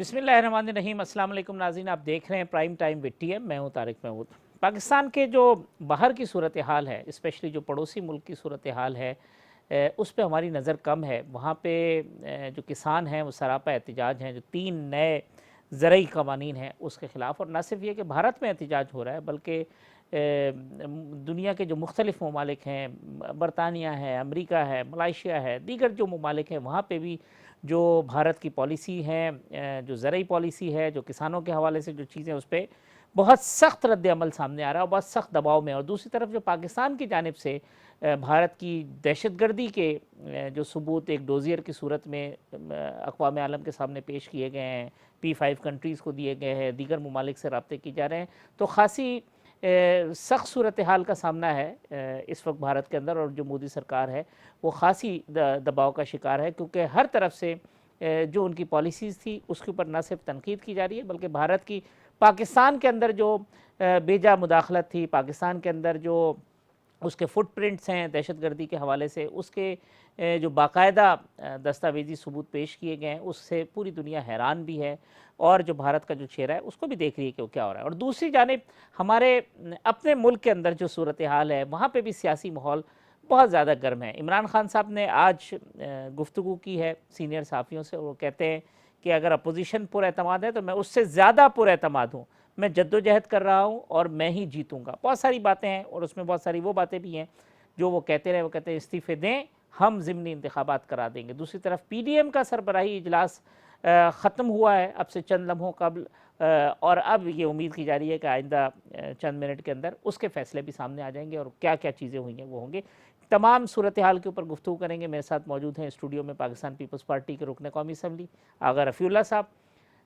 बिस्मिल्लाहिर्रहमानिर्रहीम। अस्सलाम वालेकुम नाज़रीन, आप देख रहे हैं प्राइम टाइम विद टीएम। मैं हूं तारिक महमूद। पाकिस्तान के जो बाहर की सूरत हाल है, स्पेशली जो पड़ोसी मुल्क की सूरत हाल है, उस पे हमारी नज़र कम है। वहाँ पे जो किसान हैं वो सरापा एहतजाज हैं। जो 3 नए ज़रई क़वानीन हैं उसके ख़िलाफ़, और न सिर्फ ये कि भारत में एहतजाज हो रहा है बल्कि दुनिया के जो मुख्तलिफ़ ममालिक हैं, बरतानिया है, अमरीका है, मलाइशिया है, दीगर जो ममालिक हैं वहाँ पे भी जो भारत की पॉलिसी है, जो ज़रई पॉलिसी है, जो किसानों के हवाले से जो चीज़ें, उस पर बहुत सख्त रद्द अमल सामने आ रहा है और बहुत सख्त दबाव में। और दूसरी तरफ जो पाकिस्तान की जानिब से भारत की दहशतगर्दी के जो सबूत एक डोजियर की सूरत में अक़वाम आलम के सामने पेश किए गए हैं, P5 कंट्रीज़ को दिए गए हैं, दीगर ममालिक से रब्ते की जा रहे हैं, तो ख़ासी सख्त सूरत हाल का सामना है इस वक्त भारत के अंदर। और जो मोदी सरकार है वो ख़ासी दबाव का शिकार है, क्योंकि हर तरफ से जो उनकी पॉलिसीज़ थी उसके ऊपर न सिर्फ तनकीद की जा रही है बल्कि भारत की पाकिस्तान के अंदर जो बेजा मुदाखलत थी, पाकिस्तान के अंदर जो उसके फुटप्रिंट्स हैं दहशतगर्दी के हवाले से, उसके जो बाकायदा दस्तावेज़ी सबूत पेश किए गए हैं, उससे पूरी दुनिया हैरान भी है और जो भारत का जो चेहरा है उसको भी देख रही है कि वो क्या हो रहा है। और दूसरी जानिब हमारे अपने मुल्क के अंदर जो सूरत हाल है वहाँ पे भी सियासी माहौल बहुत ज़्यादा गर्म है। इमरान खान साहब ने आज गुफ्तगू की है सीनियर सहाफ़ियों से, वो कहते हैं कि अगर अपोजिशन पुरएतमाद है तो मैं उससे ज़्यादा पुरएतमाद हूँ, मैं जद्दोजहद कर रहा हूँ और मैं ही जीतूँगा। बहुत सारी बातें हैं और उसमें बहुत सारी वो बातें भी हैं जो वो कहते रहे। वो कहते हैं इस्तीफ़े दें, हम ज़िमनी इंतखाबात करा देंगे। दूसरी तरफ PDM का सरबराही इजलास ख़त्म हुआ है अब से चंद लम्हों कबल, और अब ये उम्मीद की जा रही है कि आइंदा चंद मिनट के अंदर उसके फ़ैसले भी सामने आ जाएंगे और क्या क्या चीज़ें हुई हैं वो होंगे। तमाम सूरत हाल के ऊपर गुफ्तगू करेंगे। मेरे साथ मौजूद हैं स्टूडियो में पाकिस्तान पीपल्स पार्टी के रुकन कौमी असम्बली आगा रफ़ीउल्लाह साहब,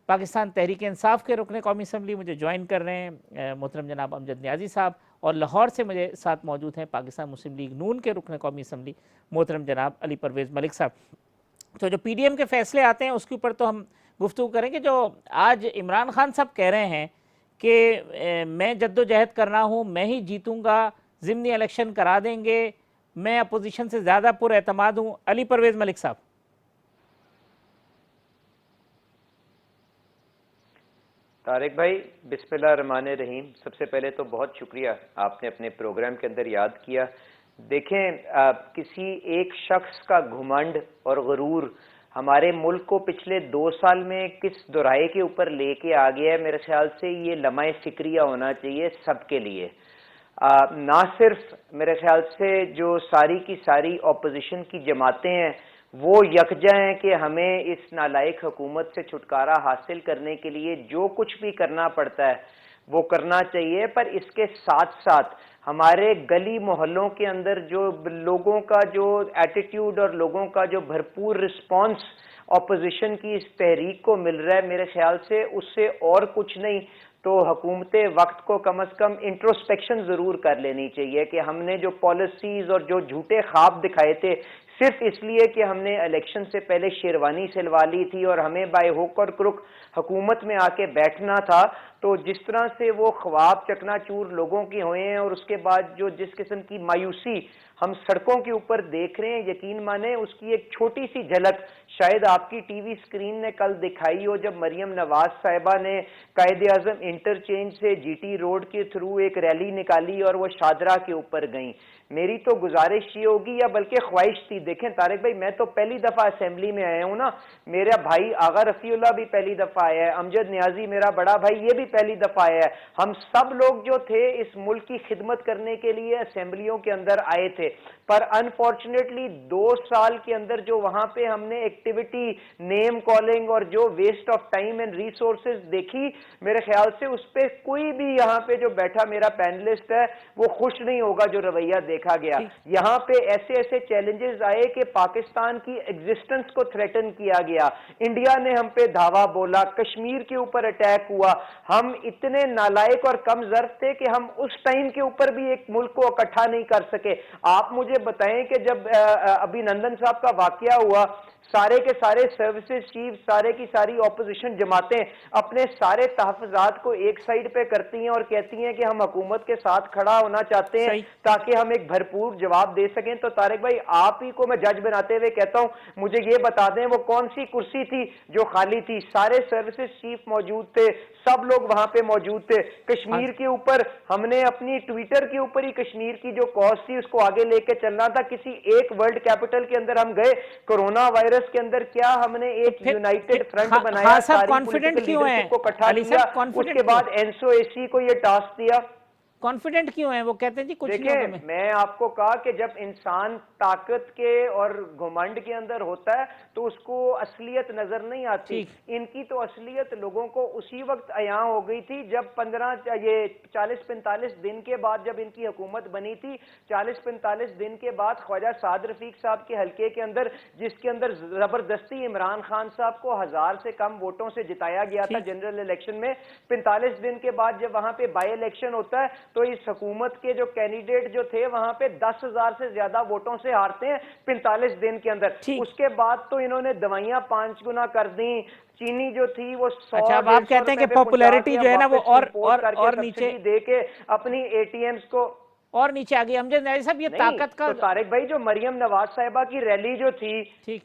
पाकिस्तान तहरीक इंसाफ के रुकन कौमी असम्बली मुझे ज्वाइन कर रहे हैं मोहतरम जनाब अमजद नियाज़ी साहब, और लाहौर से मुझे साथ मौजूद हैं पाकिस्तान मुस्लिम लीग नून के रुकन कौमी असम्बली मोहतरम जनाब अली परवेज़ मलिक साहब। तो जो PDM के फ़ैसले आते हैं उसके ऊपर तो हम गुफ्तगू करेंगे। जो आज इमरान खान साहब कह रहे हैं कि मैं जद्दोजहद कर रहा हूँ, मैं ही जीतूँगा, ज़िमनी इलेक्शन करा देंगे, मैं अपोजिशन से ज़्यादा पुरएतमाद हूँ। अली परवेज़ मलिक साहब। तारिक भाई, बिस्मिल्लाहिर्रहमानिर्रहीम। सबसे पहले तो बहुत शुक्रिया, आपने अपने प्रोग्राम के अंदर याद किया। देखें, किसी एक शख्स का घुमंड और गुरूर हमारे मुल्क को पिछले 2 साल में किस दोराहे के ऊपर लेके आ गया है, मेरे ख्याल से ये लम्हा फिक्रिया होना चाहिए सबके लिए। ना सिर्फ मेरे ख्याल से जो सारी की सारी अपोजिशन की जमातें हैं वो यकजा हैं कि हमें इस नालायक हुकूमत से छुटकारा हासिल करने के लिए जो कुछ भी करना पड़ता है वो करना चाहिए, पर इसके साथ साथ हमारे गली मोहल्लों के अंदर जो लोगों का जो एटीट्यूड और लोगों का जो भरपूर रिस्पांस अपोजिशन की इस तहरीक को मिल रहा है, मेरे ख्याल से उससे और कुछ नहीं तो हुकूमत वक्त को कम अज़ कम इंट्रोस्पेक्शन ज़रूर कर लेनी चाहिए कि हमने जो पॉलिसीज़ और जो झूठे ख्वाब दिखाए थे सिर्फ इसलिए कि हमने इलेक्शन से पहले शेरवानी सिलवा ली थी और हमें बाय हुक और क्रुक हुकूमत में आके बैठना था, तो जिस तरह से वो ख्वाब चकनाचूर लोगों के हुए हैं और उसके बाद जो जिस किस्म की मायूसी हम सड़कों के ऊपर देख रहे हैं, यकीन माने उसकी एक छोटी सी झलक शायद आपकी टीवी स्क्रीन ने कल दिखाई हो, जब मरियम नवाज साहिबा ने कायदे आजम इंटरचेंज से GT रोड के थ्रू एक रैली निकाली और वो शादरा के ऊपर गई। मेरी तो गुजारिश ये होगी या बल्कि ख्वाहिश थी, देखें तारिक भाई, मैं तो पहली दफा असेंबली में आया हूं ना, मेरा भाई आगा रफीउल्लाह भी पहली दफा आया है, अमजद नियाजी मेरा बड़ा भाई ये भी पहली दफा आया है। हम सब लोग जो थे इस मुल्क की खिदमत करने के लिए असेंबलियों के अंदर आए थे, पर अनफॉर्चुनेटली 2 साल के अंदर जो वहां पे हमने एक्टिविटी, नेम कॉलिंग और जो waste of time and resources देखी, मेरे ख्याल से उस पर कोई भी यहाँ पे जो बैठा मेरा पैनलिस्ट है वो खुश नहीं होगा जो रवैया देखा गया। यहाँ पे ऐसे ऐसे चैलेंजेस आए कि पाकिस्तान की एग्जिस्टेंस को थ्रेटन किया गया, इंडिया ने हम पे धावा बोला, कश्मीर के ऊपर अटैक हुआ। हम इतने नालायक और कम ज़र्फ थे कि हम उस टाइम के ऊपर भी एक मुल्क को इकट्ठा नहीं कर सके। आप मुझे बताएं कि जब अभिनंदन साहब का वाकया हुआ, सारे सारे के सारे सर्विसेज चीफ, सारे की सारी ऑपोजिशन जमातें अपने सारे तहफ़्फ़ुज़ात को एक साइड पे करती हैं और कहती हैं कि हम हुकूमत के साथ खड़ा होना चाहते हैं सही। ताकि हम एक भरपूर जवाब दे सकें। तो तारिक भाई, आप ही को मैं जज बनाते हुए कहता हूं, मुझे ये बता दें वो कौन सी कुर्सी थी जो खाली थी? सारे सर्विसेज चीफ मौजूद थे, सब लोग वहां पे मौजूद थे। कश्मीर के ऊपर हमने अपनी ट्विटर के ऊपर ही कश्मीर की जो कॉज थी उसको आगे लेके चलना था। किसी एक वर्ल्ड कैपिटल के अंदर हम गए, कोरोना वायरस के अंदर क्या हमने एक यूनाइटेड फ्रंट बनाया, हाँ साहब, सारी कॉन्फिडेंट पॉलिटिकल क्यों लीडरशिप है को इकट्ठा अली किया, साहब? कॉन्फिडेंट उसके बाद एनसीओएसी को ये टास्क दिया। कॉन्फिडेंट क्यों है? वो कहते हैं जी कुछ नहीं होगा। देखें, मैं आपको कहा कि जब इंसान ताकत के और घमंड के अंदर होता है तो उसको असलियत नजर नहीं आती। इनकी तो असलियत लोगों को उसी वक्त अयां हो गई थी जब 40-45 दिन के बाद जब इनकी हुकूमत बनी थी। 40-45 दिन के बाद ख्वाजा साद रफीक साहब के हल्के के अंदर, जिसके अंदर जबरदस्ती इमरान खान साहब को 1000 से कम वोटों से जिताया गया था जनरल इलेक्शन में, 45 दिन के बाद जब वहां पे बाई इलेक्शन होता है तो इस हुकूमत के जो कैंडिडेट जो थे वहां पे 10,000 से ज्यादा वोटों से हारते हैं 45 दिन के अंदर। उसके बाद तो इन्होंने दवाइयां 5 गुना कर दी, चीनी जो थी वो 100। अच्छा, अब आप कहते हैं कि पॉपुलैरिटी जो है ना वो और नीचे दे के अपनी एटीएम्स को और नीचे आ गई। अमजद न्याजी साहब, ये ताकत का तो तारिक भाई, जो मरियम नवाज साहिबा की रैली जो थी, ठीक,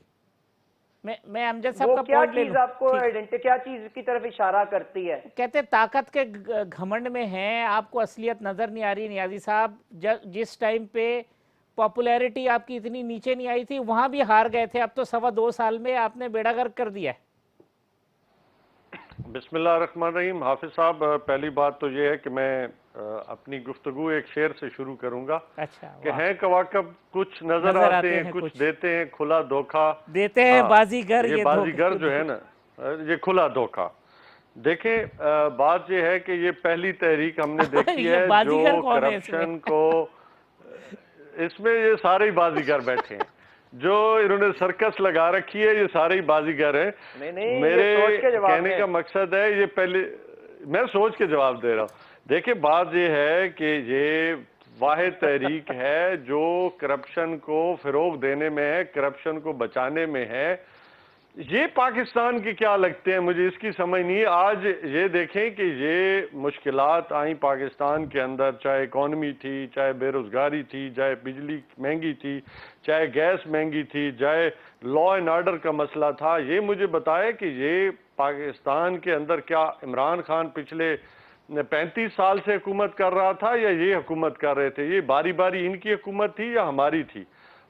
मैं अमजद साहब का क्या पॉइंट ले चीज लूं। आपको क्या चीज की तरफ इशारा करती है? कहते ताकत के घमंड में हैं, आपको असलियत नजर नहीं आ रही। नियाजी साहब, जिस टाइम पे पॉपुलैरिटी आपकी इतनी नीचे नहीं आई थी वहां भी हार गए थे, अब तो 2.25 साल में आपने बेड़ा गर्क कर दिया है। बिस्मिल्लाहिर्रहमानिर्रहीम। हाफिज साहब, पहली बात तो ये है कि मैं अपनी गुफ्तगू एक शेर से शुरू करूंगा। अच्छा, कि हैं कवाकब कुछ नजर आते हैं, कुछ देते हैं खुला धोखा, देते हैं बाजीगर। ये बाजीगर जो है ना, ये खुला धोखा। देखें, बात ये है कि ये पहली तहरीक हमने देखी है जो करप्शन को, इसमें ये सारे ही बाजीगर बैठे हैं। जो इन्होंने सर्कस लगा रखी है ये सारे ही बाजीगर हैं। मेरे कहने का मकसद है, ये पहले मैं सोच के जवाब दे रहा हूँ। देखिए, बात ये है कि ये वाहिद तहरीक है जो करप्शन को फिरोग देने में है, करप्शन को बचाने में है। ये पाकिस्तान की क्या लगते हैं, मुझे इसकी समझ नहीं है। आज ये देखें कि ये मुश्किलात आई पाकिस्तान के अंदर, चाहे इकॉनमी थी, चाहे बेरोजगारी थी, चाहे बिजली महंगी थी, चाहे गैस महंगी थी, चाहे लॉ एंड ऑर्डर का मसला था। ये मुझे बताए कि ये पाकिस्तान के अंदर क्या इमरान खान पिछले 35 साल से हुकूमत कर रहा था या ये हुकूमत कर रहे थे? ये बारी बारी इनकी हुकूमत थी या हमारी थी?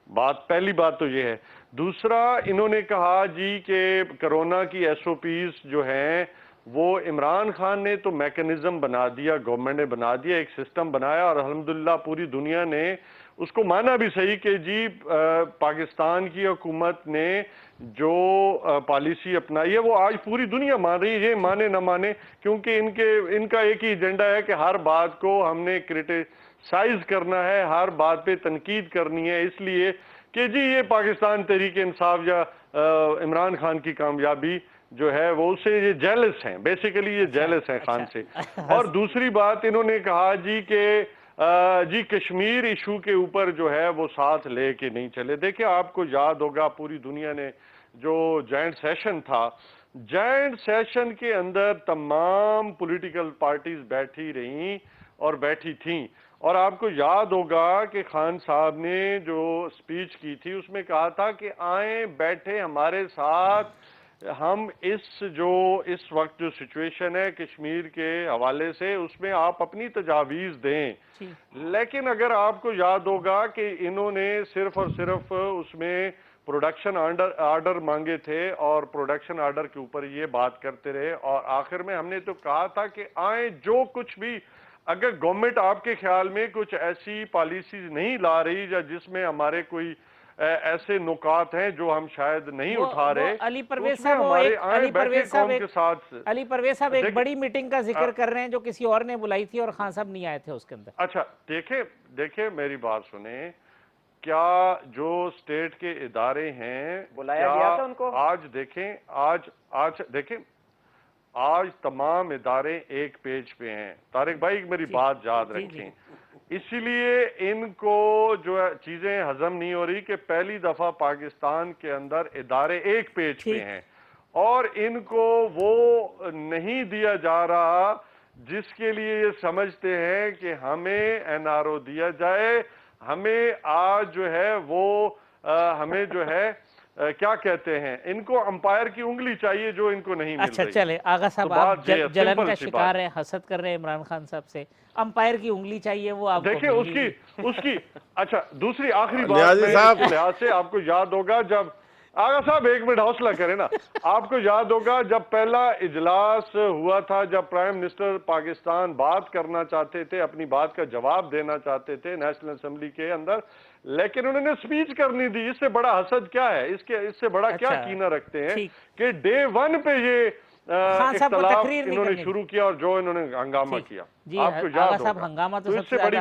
पहली बात तो ये है। दूसरा, इन्होंने कहा जी कि कोरोना की एसओपीज जो हैं वो इमरान खान ने तो मैकेनिज्म बना दिया, गवर्नमेंट ने बना दिया, एक सिस्टम बनाया और अल्हम्दुलिल्लाह पूरी दुनिया ने उसको माना भी सही कि जी पाकिस्तान की हुकूमत ने जो पॉलिसी अपनाई है वो आज पूरी दुनिया मान रही है। ये माने ना माने, क्योंकि इनका एक ही एजेंडा है कि हर बात को हमने क्रिटिसाइज करना है, हर बात पे तनकीद करनी है, इसलिए कि जी ये पाकिस्तान तहरीक इंसाफ या इमरान खान की कामयाबी जो है वो उससे ये जेलस हैं, बेसिकली ये जेलस हैं खान से। और दूसरी बात, इन्होंने कहा जी कि जी कश्मीर इशू के ऊपर जो है वो साथ लेके नहीं चले। देखिए, आपको याद होगा पूरी दुनिया ने जो जॉइंट सेशन था, जॉइंट सेशन के अंदर तमाम पॉलिटिकल पार्टीज बैठी रहीं और बैठी थीं। और आपको याद होगा कि खान साहब ने जो स्पीच की थी उसमें कहा था कि आए बैठे हमारे साथ, हम इस वक्त जो सिचुएशन है कश्मीर के हवाले से उसमें आप अपनी तजावीज़ दें। लेकिन अगर आपको याद होगा कि इन्होंने सिर्फ और सिर्फ उसमें प्रोडक्शन आर्डर मांगे थे और प्रोडक्शन आर्डर के ऊपर ये बात करते रहे। और आखिर में हमने तो कहा था कि आए जो कुछ भी, अगर गवर्नमेंट आपके ख्याल में कुछ ऐसी पॉलिसीज नहीं ला रही या जिसमें हमारे कोई ऐसे नुकात हैं जो हम शायद नहीं उठा रहे, अली परवेज साहब एक बड़ी मीटिंग का जिक्र कर रहे हैं जो किसी और ने बुलाई थी और खान साहब नहीं आए थे उसके अंदर। अच्छा, देखे मेरी बात सुने, क्या जो स्टेट के इदारे हैं बुलाया गया था उनको? आज देखें आज तमाम इदारे एक पेज पे हैं। तारिक भाई मेरी बात याद रखें, اسی لیے ان کو جو چیزیں ہضم نہیں ہو رہی کہ پہلی دفعہ پاکستان کے اندر ادارے ایک پیج پہ ہیں اور ان کو وہ نہیں دیا جا رہا جس کے لیے یہ سمجھتے ہیں کہ ہمیں این آر او دیا جائے، ہمیں آج جو ہے وہ ہمیں جو ہے کیا کہتے ہیں، ان کو امپائر کی انگلی چاہیے جو ان کو نہیں مل رہی۔ اچھا چلے آغا صاحب، آپ جلن کا شکار ہیں، حسد کر رہے ہیں عمران خان صاحب سے، امپائر کی انگلی چاہیے، وہ آپ کو دیکھیں اس کی اچھا دوسری آخری بات نیازی میں صاحب اس کے لحاظ سے آپ کو یاد ہوگا جب آغا صاحب ایک منٹ حوصلہ کریں نا، آپ کو یاد ہوگا جب پہلا اجلاس ہوا تھا، جب پرائم منسٹر پاکستان بات کرنا چاہتے تھے، اپنی بات کا جواب دینا چاہتے تھے نیشنل اسمبلی کے اندر، لیکن انہوں نے سپیچ کرنی دی۔ اس سے بڑا حسد کیا ہے، اس سے بڑا کیا کینہ رکھتے ہیں کہ ڈے ون پہ یہ اختلاف انہوں نے شروع کیا اور جو انہوں نے ہنگامہ کیا، آپ کو یاد ہوگا، تو اس سے بڑی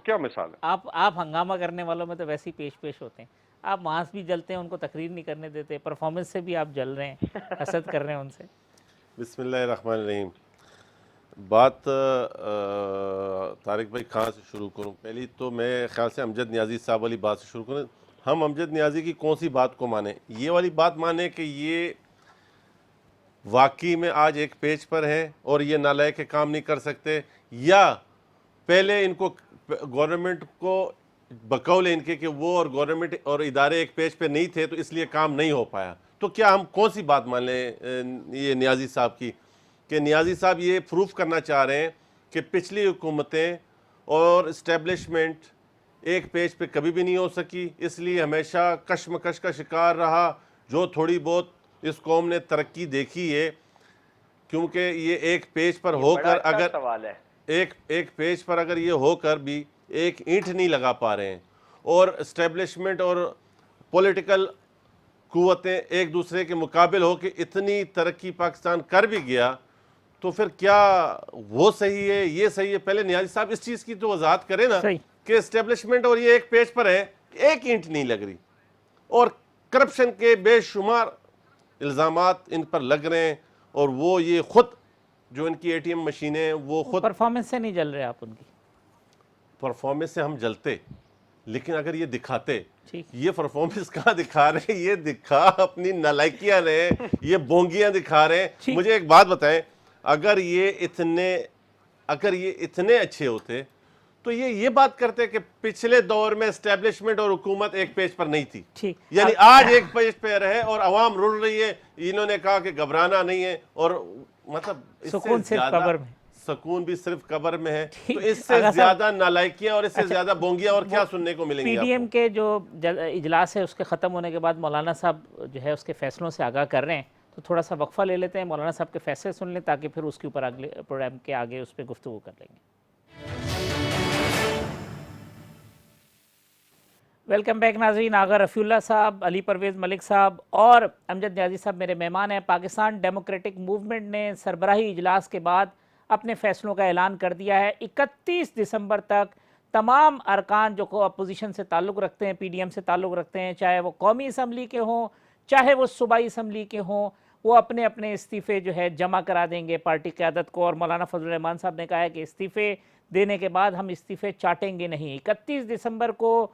کیا مثال ہے؟ آپ ہنگامہ کرنے والوں میں تو ویسے ہی پیش ہوتے ہیں، آپ وہاں بھی جلتے ہیں، ان کو تقریر نہیں کرنے دیتے، پرفارمنس سے بھی آپ جل رہے ہیں، حسد کر رہے ہیں ان سے۔ بسم اللہ الرحمن الرحیم۔ بات طارق بھائی کہاں سے شروع کروں؟ پہلی تو میں خیال سے امجد نیازی صاحب والی بات سے شروع کروں۔ ہم امجد نیازی کی کون سی بات کو مانیں؟ یہ والی بات مانیں کہ یہ واقعی میں آج ایک پیج پر ہیں اور یہ نالائق کے کام نہیں کر سکتے، یا پہلے ان کو گورنمنٹ کو بقول ان کے کہ وہ اور گورنمنٹ اور ادارے ایک پیج پہ نہیں تھے تو اس لیے کام نہیں ہو پایا؟ تو کیا ہم کون سی بات مان لیں یہ نیازی صاحب کی کہ نیازی صاحب یہ پروف کرنا چاہ رہے ہیں کہ پچھلی حکومتیں اور اسٹیبلشمنٹ ایک پیج پہ کبھی بھی نہیں ہو سکی، اس لیے ہمیشہ کشمکش کا شکار رہا۔ جو تھوڑی بہت اس قوم نے ترقی دیکھی ہے، کیونکہ یہ ایک پیج پر ہو کر اگر ایک پیج پر اگر یہ ہو کر بھی ایک اینٹ نہیں لگا پا رہے ہیں، اور اسٹیبلشمنٹ اور پولیٹیکل قوتیں ایک دوسرے کے مقابل ہو کہ اتنی ترقی پاکستان کر بھی گیا، تو پھر کیا وہ صحیح ہے، یہ صحیح ہے؟ پہلے نیازی صاحب اس چیز کی تو وضاحت کریں نا کہ اسٹیبلشمنٹ اور یہ ایک پیج پر ہے، ایک اینٹ نہیں لگ رہی، اور کرپشن کے بے شمار الزامات ان پر لگ رہے ہیں، اور وہ یہ خود جو ان کی اے ٹی ایم مشینیں ہیں وہ خود پرفارمنس سے نہیں جل رہے آپ ان کی؟ پرفارمنس سے ہم جلتے، لیکن اگر یہ دکھاتے، یہ پرفارمنس کہاں دکھا رہے ہیں، یہ دکھا اپنی نالائکیاں رہے ہیں، یہ بونگیاں دکھا رہے ہیں۔ مجھے ایک بات بتائیں، اگر یہ اتنے اچھے ہوتے تو یہ بات کرتے کہ پچھلے دور میں اسٹیبلشمنٹ اور حکومت ایک پیج پر نہیں تھی، یعنی آج ایک پیج پہ رہے اور عوام رل رہی ہے، انہوں نے کہا کہ گھبرانا نہیں ہے، اور مطلب سکون صرف قبر میں، سکون بھی صرف قبر میں ہے، تو اس سے زیادہ نالائکیاں اور اس سے زیادہ بونگیاں اور کیا سننے کو ملیں گی؟ پی ڈی ایم کے جو اجلاس ہے اس کے ختم ہونے کے بعد مولانا صاحب جو ہے اس کے فیصلوں سے آگاہ کر رہے ہیں، تو تھوڑا سا وقفہ لے لیتے ہیں، مولانا صاحب کے فیصلے سن لیں تاکہ پھر اس کے اوپر اگلے پروگرام کے آگے اس پہ گفتگو کر لیں گے۔ ویلکم بیک ناظرین، آغا رفیع اللہ صاحب، علی پرویز ملک صاحب اور امجد نیازی صاحب میرے مہمان ہیں۔ پاکستان ڈیموکریٹک موومنٹ نے سربراہی اجلاس کے بعد اپنے فیصلوں کا اعلان کر دیا ہے۔ 31 دسمبر تک تمام ارکان جو اپوزیشن سے تعلق رکھتے ہیں، پی ڈی ایم سے تعلق رکھتے ہیں، چاہے وہ قومی اسمبلی کے ہوں چاہے وہ صوبائی اسمبلی کے ہوں، وہ اپنے اپنے استعفے جو ہے جمع کرا دیں گے پارٹی قیادت کو، اور مولانا فضل الرحمان صاحب نے کہا ہے کہ استعفے دینے کے بعد ہم استعفے چاٹیں گے نہیں۔ 31 دسمبر کو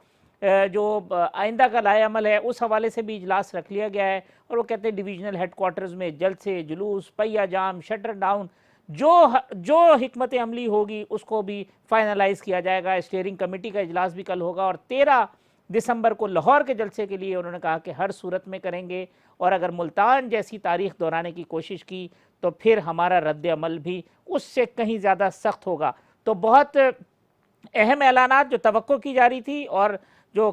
جو آئندہ کا لائے عمل ہے اس حوالے سے بھی اجلاس رکھ لیا گیا ہے، اور وہ کہتے ہیں ڈویژنل ہیڈ کوارٹرز میں جلسے، جلوس، پہیہ جام، شٹر ڈاؤن، جو حکمت عملی ہوگی اس کو بھی فائنلائز کیا جائے گا۔ اسٹیئرنگ کمیٹی کا اجلاس بھی کل ہوگا، اور 13 دسمبر کو لاہور کے جلسے کے لیے انہوں نے کہا کہ ہر صورت میں کریں گے، اور اگر ملتان جیسی تاریخ دہرانے کی کوشش کی تو پھر ہمارا رد عمل بھی اس سے کہیں زیادہ سخت ہوگا۔ تو بہت اہم اعلانات جو توقع کی جا رہی تھی اور جو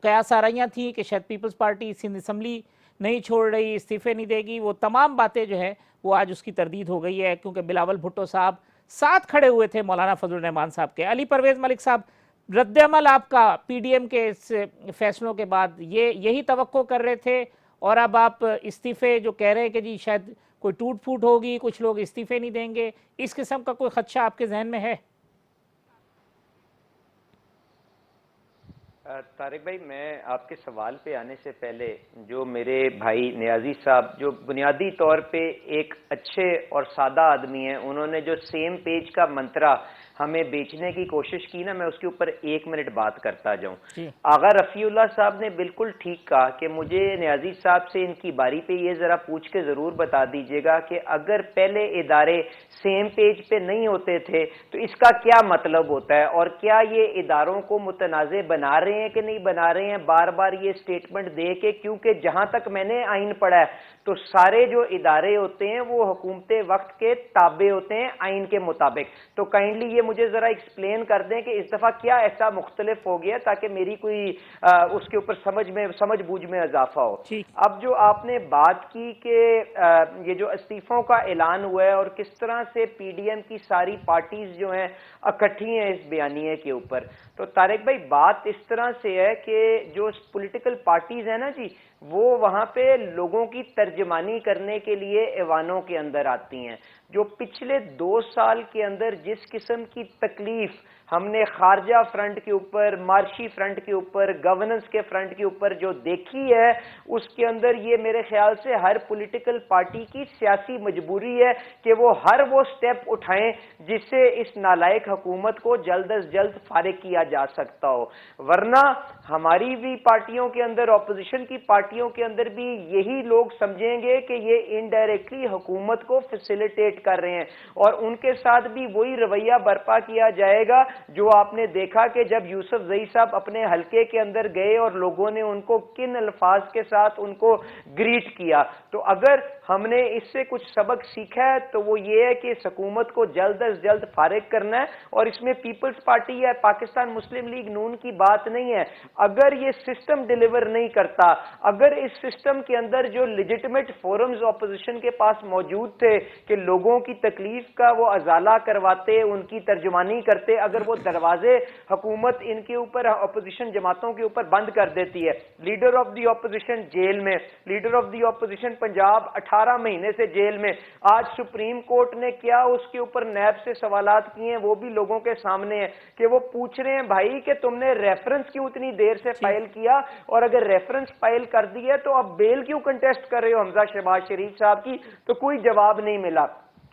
قیاس آرائیاں تھیں کہ شاید پیپلز پارٹی سندھ اسمبلی نہیں چھوڑ رہی، استعفے نہیں دے گی، وہ تمام باتیں جو ہے وہ آج اس کی تردید ہو گئی ہے، کیونکہ بلاول بھٹو صاحب ساتھ کھڑے ہوئے تھے مولانا فضل الرحمان صاحب کے۔ علی پرویز ملک صاحب، رد عمل آپ کا پی ڈی ایم کے اس فیصلوں کے بعد یہی توقع کر رہے تھے، اور اب آپ استعفے جو کہہ رہے ہیں کہ جی شاید کوئی ٹوٹ پھوٹ ہوگی، کچھ لوگ استعفے نہیں دیں گے، اس قسم کا کوئی خدشہ آپ کے ذہن میں ہے؟ طارق بھائی، میں آپ کے سوال پہ آنے سے پہلے جو میرے بھائی نیازی صاحب جو بنیادی طور پہ ایک اچھے اور سادہ آدمی ہیں، انہوں نے جو سیم پیج کا منترا ہمیں بیچنے کی کوشش کی نا، میں اس کے اوپر 1 منٹ بات کرتا جاؤں. آغا رفیع اللہ صاحب نے بالکل ٹھیک کہا کہ مجھے نیازی صاحب سے ان کی باری پہ یہ ذرا پوچھ کے ضرور بتا دیجئے گا کہ اگر پہلے ادارے سیم پیج پہ نہیں ہوتے تھے تو اس کا کیا مطلب ہوتا ہے، اور کیا یہ اداروں کو متنازع بنا رہے ہیں کہ نہیں بنا رہے ہیں بار بار یہ سٹیٹمنٹ دے کے. کیونکہ جہاں تک میں نے آئین پڑھا ہے تو سارے جو ادارے ہوتے ہیں وہ حکومت وقت کے تابع ہوتے ہیں آئین کے مطابق. تو کائنڈلی یہ مجھے ذرا ایکسپلین کر دیں کہ اس دفعہ کیا ایسا مختلف ہو گیا تاکہ میری کوئی اس کے اوپر سمجھ بوجھ میں اضافہ ہو. اب جو آپ نے بات کی کہ یہ جو استعفوں کا اعلان ہوا ہے اور کس طرح سے پی ڈی ایم کی ساری پارٹیز جو ہیں اکٹھی ہیں اس بیانیے کے اوپر، تو طارق بھائی بات اس طرح سے ہے کہ جو پولیٹیکل پارٹیز ہیں نا جی، وہ وہاں پہ لوگوں کی ترجمانی کرنے کے لیے ایوانوں کے اندر آتی ہیں. جو پچھلے 2 سال کے اندر جس قسم کی تکلیف ہم نے خارجہ فرنٹ کے اوپر، معاشی فرنٹ کے اوپر، گورننس کے فرنٹ کے اوپر جو دیکھی ہے، اس کے اندر یہ میرے خیال سے ہر پولیٹیکل پارٹی کی سیاسی مجبوری ہے کہ وہ ہر وہ سٹیپ اٹھائیں جس سے اس نالائق حکومت کو جلد از جلد فارغ کیا جا سکتا ہو. ورنہ ہماری بھی پارٹیوں کے اندر، اپوزیشن کی پارٹیوں کے اندر بھی یہی لوگ سمجھیں گے کہ یہ انڈائریکٹلی حکومت کو فیسیلیٹیٹ کر رہے ہیں، اور ان کے ساتھ بھی وہی رویہ برپا کیا جائے گا جو آپ نے دیکھا کہ جب یوسف زئی صاحب اپنے حلقے کے اندر گئے اور لوگوں نے ان کو کن الفاظ کے ساتھ ان کو گریٹ کیا. تو اگر ہم نے اس سے کچھ سبق سیکھا ہے تو وہ یہ ہے کہ اس حکومت کو جلد از جلد فارغ کرنا ہے. اور اس میں پیپلز پارٹی یا پاکستان مسلم لیگ نون کی بات نہیں ہے. اگر یہ سسٹم ڈیلیور نہیں کرتا، اگر اس سسٹم کے اندر جو لیجٹمیٹ فورمز اپوزیشن کے پاس موجود تھے کہ لوگوں کی تکلیف کا وہ ازالہ کرواتے، ان کی ترجمانی کرتے، اگر وہ دروازے حکومت ان کے اوپر اپوزیشن جماعتوں کے اوپر بند کر دیتی ہے، leader of the opposition jail میں، leader of the opposition Punjab 18 مہینے سے جیل میں، آج سپریم کورٹ نے کیا اس کے اوپر نیب سے سوالات کیے ہیں وہ بھی لوگوں کے سامنے ہیں کہ وہ پوچھ رہے ہیں بھائی کہ تم نے ریفرنس کیوں اتنی دیر سے فائل کیا، اور اگر ریفرنس فائل کر دی ہے تو اب بیل کیوں کنٹیسٹ کر رہے ہو حمزہ شہباز شریف صاحب کی. تو کوئی جواب نہیں ملا.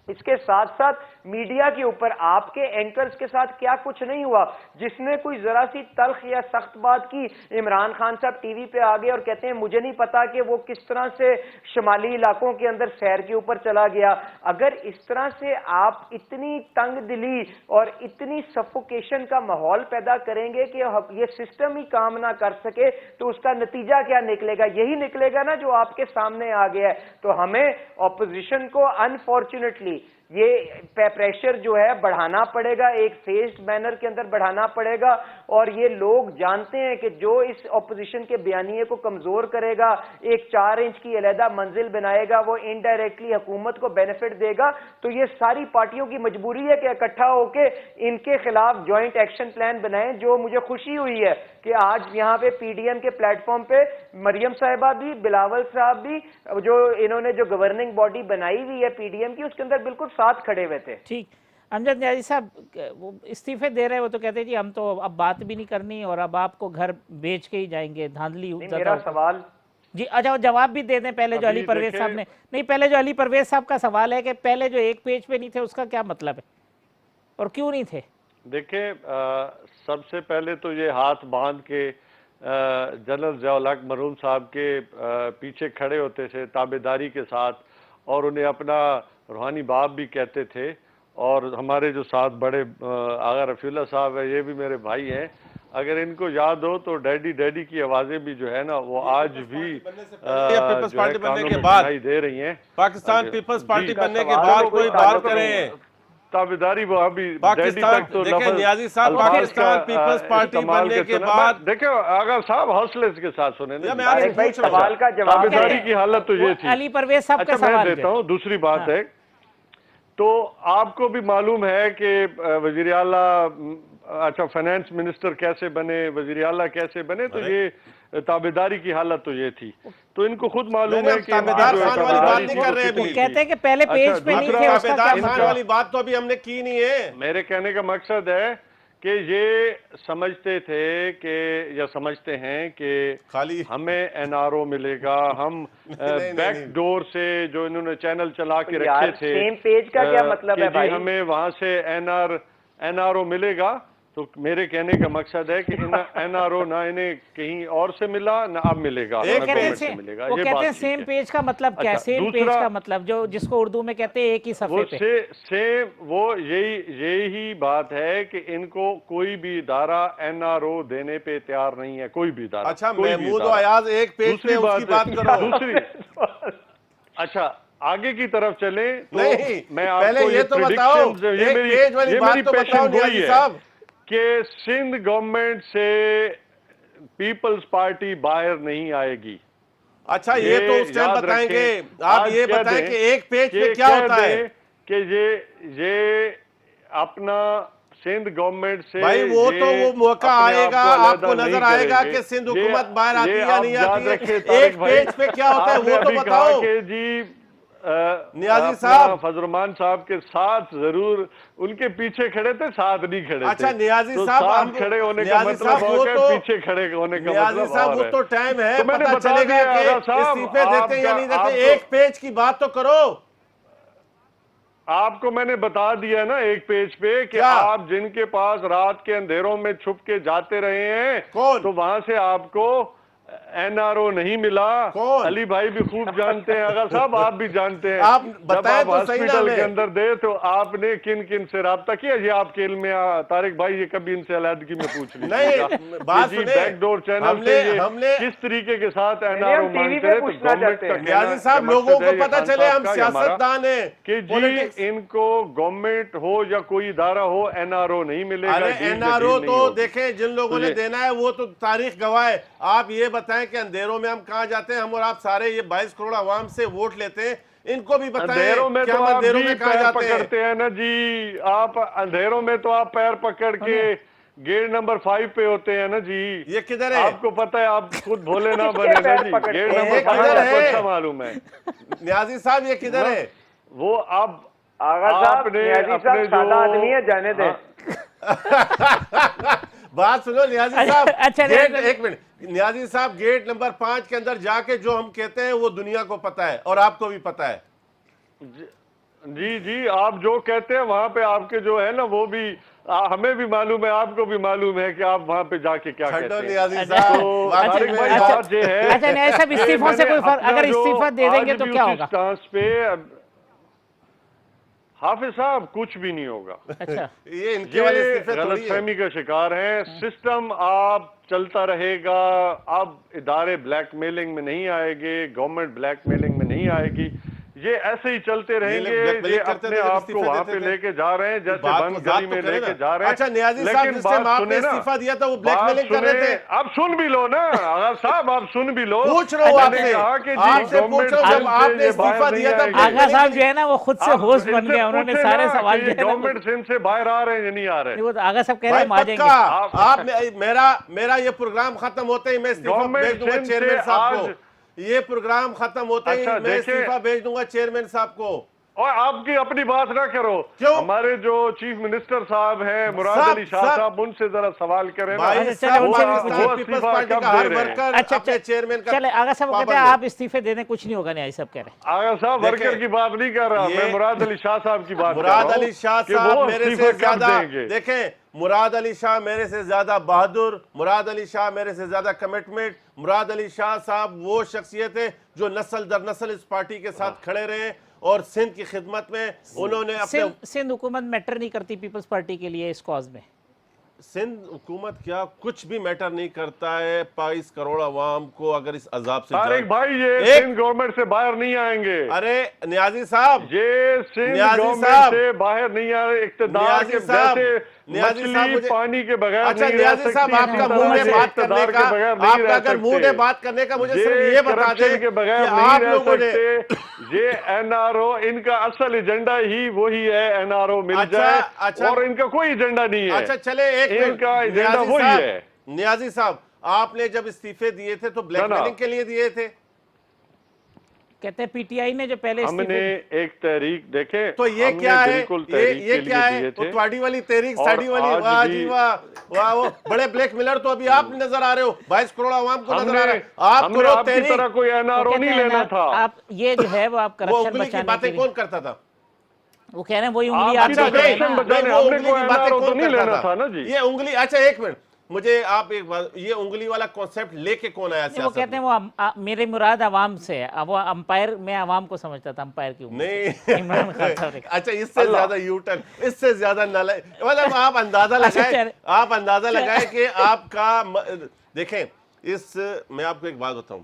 اس کے ساتھ ساتھ میڈیا کے اوپر آپ کے اینکرز کے ساتھ کیا کچھ نہیں ہوا. جس نے کوئی ذرا سی تلخ یا سخت بات کی، عمران خان صاحب ٹی وی پہ آگے اور کہتے ہیں مجھے نہیں پتا کہ وہ کس طرح سے شمالی علاقوں کے اندر سیر کے اوپر چلا گیا. اگر اس طرح سے آپ اتنی تنگ دلی اور اتنی سفوکیشن کا ماحول پیدا کریں گے کہ یہ سسٹم ہی کام نہ کر سکے تو اس کا نتیجہ کیا نکلے گا؟ یہی نکلے گا نا جو آپ کے سامنے آ گیا ہے. تو ہمیں اپوزیشن کو انفارچونیٹلی یہ پریشر جو ہے بڑھانا پڑے گا، ایک فیسڈ مینر کے اندر بڑھانا پڑے گا. اور یہ لوگ جانتے ہیں کہ جو اس اپوزیشن کے بیانیے کو کمزور کرے گا، ایک 4 انچ کی علیحدہ منزل بنائے گا، وہ انڈائریکٹلی حکومت کو بینیفٹ دے گا. تو یہ ساری پارٹیوں کی مجبوری ہے کہ اکٹھا ہو کے ان کے خلاف جوائنٹ ایکشن پلان بنائیں. جو مجھے خوشی ہوئی ہے کہ آج یہاں پہ پی ڈی ایم کے پلیٹ فارم پہ مریم صاحبہ بھی، بلاول صاحب بھی، جو انہوں نے جو گورننگ باڈی بنائی ہوئی ہے پی ڈی ایم کی، اس کے اندر بالکل ساتھ کھڑے ہوئے تھے. ٹھیک. امجد نیازی صاحب وہ استعفے دے رہے، وہ تو کہتے ہیں جی ہم تو اب بات بھی نہیں کرنی اور اب آپ کو گھر بیچ کے ہی جائیں گے. دھاندلی. میرا سوال جی اچھا جواب بھی دے دیں پہلے جو علی پرویز صاحب نے نہیں، پہلے جو علی پرویز صاحب کا سوال ہے کہ پہلے جو ایک پیج پہ نہیں تھے اس کا کیا مطلب ہے اور کیوں نہیں تھے؟ دیکھیں سب سے پہلے تو یہ ہاتھ باندھ کے جنرل ضیاء الحق مرحوم صاحب کے پیچھے کھڑے ہوتے تھے تابعداری کے ساتھ، اور انہیں اپنا روحانی باپ بھی کہتے تھے. اور ہمارے جو ساتھ بڑے آغا رفیع اللہ صاحب ہیں، یہ بھی میرے بھائی ہیں. اگر ان کو یاد ہو تو ڈیڈی ڈیڈی کی آوازیں بھی جو ہے نا وہ آج بھی پیپلز پارٹی بننے کے بعد دے رہی ہیں. پاکستان پیپلز پارٹی بننے کے بعد کوئی بات کریں تابعداری وہ ابھی پاکستان. دیکھیں نیازی صاحب، پاکستان پیپلز پارٹی بننے کے بعد دیکھیں آغا صاحب حوصلے کے ساتھ سنیں. سوال کا جواب تابعداری کی حالت تو یہ تھی. علی پرویز صاحب کا اچھا سوال میں دیتا ہوں. دوسری بات ہے تو آپ کو بھی معلوم ہے کہ وزیر اعلیٰ، اچھا فائنانس منسٹر کیسے بنے، وزیر اعلیٰ کیسے بنے، تو یہ تابعداری کی حالت تو یہ تھی. تو ان کو خود معلوم ہے کہ تابعدار خان والی بات نہیں کر رہے ابھی. کہتے ہیں کہ پہلے پیج پہ نہیں تھے، اس کا کیا تابعدار خان والی بات تو ابھی ہم نے کی نہیں ہے. میرے کہنے کا مقصد ہے کہ یہ سمجھتے تھے کہ یا سمجھتے ہیں کہ ہمیں این آر او ملے گا، ہم بیک ڈور سے جو انہوں نے چینل چلا کے رکھے تھے سیم پیج کا کیا مطلب ہے بھائی؟ ہمیں وہاں سے این آر او ملے گا. تو میرے کہنے کا مقصد ہے کہ این آر او نہ انہیں کہیں اور سے ملا نہ اب ملے گا، وہ کہتے ہیں سیم پیج کا مطلب کیا ہے؟ سیم پیج کا مطلب جو جس کو اردو میں کہتے ہیں ایک ہی صفحے پہ. سیم وہ یہی بات ہے کہ ان کو کوئی بھی ادارہ این آر او دینے پہ تیار نہیں ہے، کوئی بھی ادارہ. اچھا محمود و ایاز ایک پیج پہ اس کی بات کرو. دوسری اچھا آگے کی طرف چلیں تو میں آپ پہلے کو یہ تو بتاؤ، ایک پیج والی بات تو بتاؤ نیازی صاحب کہ سندھ گورنمنٹ سے پیپلز پارٹی باہر نہیں آئے گی. اچھا یہ تو اس ٹائم بتائیں گے. آپ یہ بتائیں کہ ایک پیج پہ کیا ہوتا ہے کہ یہ اپنا سندھ گورنمنٹ سے بھائی وہ تو وہ موقع آئے گا، آپ کو نظر آئے گا کہ سندھ حکومت باہر آتی ہے یا نہیں آتی ہے. ایک پیج پہ کیا ہوتا ہے وہ تو بتاؤ. جی نیازی صاحب فضل الرحمان صاحب کے ساتھ ضرور ان کے پیچھے کھڑے تھے، ساتھ نہیں کھڑے تھے. اچھا نیازی صاحب ساتھ کھڑے ہونے کا مطلب پیچھے کھڑے ہونے کا نیازی مطلب صاحب وہ تو ٹائم ہے، پتہ چلے گا کہ استعفے دیتے یا نہیں دیتے. ایک پیج کی بات تو کرو. آپ کو میں نے بتا دیا نا ایک پیج پہ کہ آپ جن کے پاس رات کے اندھیروں میں چھپ کے جاتے رہے ہیں تو وہاں سے آپ کو این آر او نہیں ملا. علی بھائی بھی خوب جانتے ہیں، آغا صاحب آپ بھی جانتے ہیں. جب آپ ہاسپٹل کے اندر دے تو آپ نے کن کن سے رابطہ کیا؟ یہ آپ کے علم میں طارق بھائی یہ کبھی ان سے علیحدگی میں پوچھ لیجیے گا. بیک ڈور چینل سے کس طریقے کے ساتھ این آر او مانگتے رہے. تو گورنمنٹ کا نیازی صاحب لوگوں کو پتہ چلے ہم سیاستدان ہیں کہ جی ان کو گورنمنٹ ہو یا کوئی ادارہ ہو این آر او نہیں ملے گا. این آر او تو دیکھیں جن لوگوں نے دینا ہے وہ تو تاریخ گواہ ہے. آپ یہ بتائیں کہ اندھیروں میں ہم کہاں جاتے ہیں؟ ہم اور آپ سارے یہ 22 کروڑ عوام سے ووٹ لیتے ہیں، ان کو بھی بتائیں کہ ہم اندھیروں میں کہاں جاتے ہیں. پکڑتے ہیں نا جی آپ اندھیروں میں تو آپ پیر پکڑ کے گیٹ نمبر 5 پہ ہوتے ہیں نا جی. یہ کدھر ہے؟ آپ کو پتہ ہے، آپ خود بھولے نہ بنے نا جی. گیٹ نمبر 5 آپ کو اچھا معلوم ہے. نیازی صاحب یہ کدھر ہے؟ وہ اب آغا صاحب نیازی صاحب سادہ آدمی ہے، جانے دیں. بات سنو نیازی صاحب، ایک منٹ. نیازی صاحب گیٹ نمبر 5 کے اندر جا کے جو ہم کہتے ہیں وہ دنیا کو پتہ ہے اور آپ کو بھی پتہ ہے. جی آپ جو کہتے ہیں وہاں پہ آپ کے جو ہے نا وہ بھی ہمیں بھی معلوم ہے، آپ کو بھی معلوم ہے کہ آپ وہاں پہ جا کے کیا کہتے ہیں. نیازی صاحب اچھا نیازی صاحب استعفوں سے کوئی فرق، اگر استعفیٰ دے دیں گے تو کیا ہوگا؟ حافظ صاحب کچھ بھی نہیں ہوگا. یہ غلط فہمی کا شکار ہیں. سسٹم آپ چلتا رہے گا. اب ادارے بلیک میلنگ میں نہیں آئے گے، گورنمنٹ بلیک میلنگ میں نہیں آئے گی. یہ ایسے ہی چلتے رہیں گے. یہ اپنے آپ کو وہاں پہ لے کے جا رہے ہیں جیسے بند گلی میں لے کے جا رہے ہیں. اچھا نیازی صاحب جس ٹائم آپ نے استعفیٰ دیا تھا وہ بلیک میلنگ کر رہے تھے. آپ سن بھی لو نا آغا صاحب، آپ سن بھی لو. پوچھ رہا ہوں آپ سے پوچھ رہا ہوں جب آپ نے استعفیٰ دیا تھا آغا صاحب جو ہے نا وہ خود سے ہوسٹ بن گیا، انہوں نے سارے سوال جو ہے نا گورنمنٹ سے ان سے باہر آ رہے ہیں یا نہیں آ رہے. وہ آغا صاحب کہہ رہے ہیں ہم آ جائیں گے. آپ میرا یہ پروگرام ختم ہوتے ہی میں استعفیٰ بھیج دوں گا چیئرمین صاحب کو. یہ پروگرام ختم ہوتے ہی میں استعفیٰ بھیج دوں گا چیئرمین صاحب کو. اور آپ کی اپنی بات نہ کرو. ہمارے جو چیف منسٹر صاحب ہیں مراد علی شاہ صاحب، ان سے ذرا سوال کریں. چلے آغا صاحب کہتے ہیں آپ استعفے دے دیں کچھ نہیں ہوگا. نیازی صاحب کہہ رہے ہیں. آغا صاحب ورکر کی بات نہیں کر رہا میں، مراد علی شاہ صاحب کی بات کر رہا ہوں. مراد علی شاہ صاحب میرے سے زیادہ دیکھیں، مراد علی شاہ میرے سے زیادہ بہادر، مراد علی شاہ میرے سے زیادہ کمٹمنٹ. مراد علی شاہ صاحب وہ شخصیت ہے جو نسل در نسل اس پارٹی کے ساتھ کھڑے رہے اور سندھ کی خدمت میں انہوں نے اپنے سندھ حکومت میٹر نہیں کرتی پیپلز پارٹی کے لیے اس کاز میں. سندھ حکومت کیا کچھ بھی میٹر نہیں کرتا ہے 22 کروڑ عوام کو اگر اس عذاب سے طارق بھائی یہ سندھ گورنمنٹ سے باہر نہیں آئیں گے. ارے نیازی صاحب یہ سندھ گورنمنٹ سے باہر نہیں آئے. اقتدار کے جیسے مچھلی پانی کے بغیر اچھا نیازی صاحب آپ کا منہ ہے بات کرنے کا، آپ کا اگر منہ ہے بات کرنے کا مجھے صرف یہ بتا دیں کہ آپ لوگوں نے یہ این آر او ان کا اصل ایجنڈا ہی وہی ہے این آر او مل جائے اور ان کا کوئی ایجنڈا نہیں ہے. اچھا چلے ایک ان کا ایجنڈا وہی ہے. نیازی صاحب آپ نے جب استعفے دیے تھے تو بلیک میلنگ کے لیے دیے تھے؟ कहते हैं पीटीआई ने जो पहले हमने एक तहरीक देखे तो ये हमने क्या है, बिल्कुल तहरीक ये के क्या लिए है, दिए तो थे। तुम्हारी वाली तहरीक और साड़ी वाली, आज वाह भी जी वाह वाह, वो बड़े ब्लैक मिलर तो अभी आप नजर आ रहे हो, 22 करोड़ आवाम को नजर आ रहा है, आप हमने करो आपकी तहरीक। तरह कोई वो एनआरओ कहते नहीं हैं लेना ना, था। आप ये जो है वो आप वो करप्शन उंगली की बचाने के बातें लिए, कौन करता था? वो कह रहे हैं वही उंगली आप आप सीधा देख रहे हैं करप्शन ना। बचाने, नहीं, वो हमने उंगली कोई की बातें एनआरओ तो कौन नहीं करता लेना था ना जी। ये उंगली, अच्छा एक मिनट, मुझे आप एक बात, ये उंगली वाला कॉन्सेप्ट लेके कौन आया वो सियासत कहते हैं में? वो मेरे मुराद अवाम से है। अब वो अंपायर, मैं अवाम को समझता था अंपायर की उंगली से। नहीं इमरान खान साहब ने कहा। अच्छा, इससे ज्यादा यू टर्न, इससे ज्यादा नालायक, मतलब आप अंदाजा अच्छा, लगाए, चल। आप अंदाजा लगाए कि आपका देखें, इस मैं आपको एक बात बताऊं,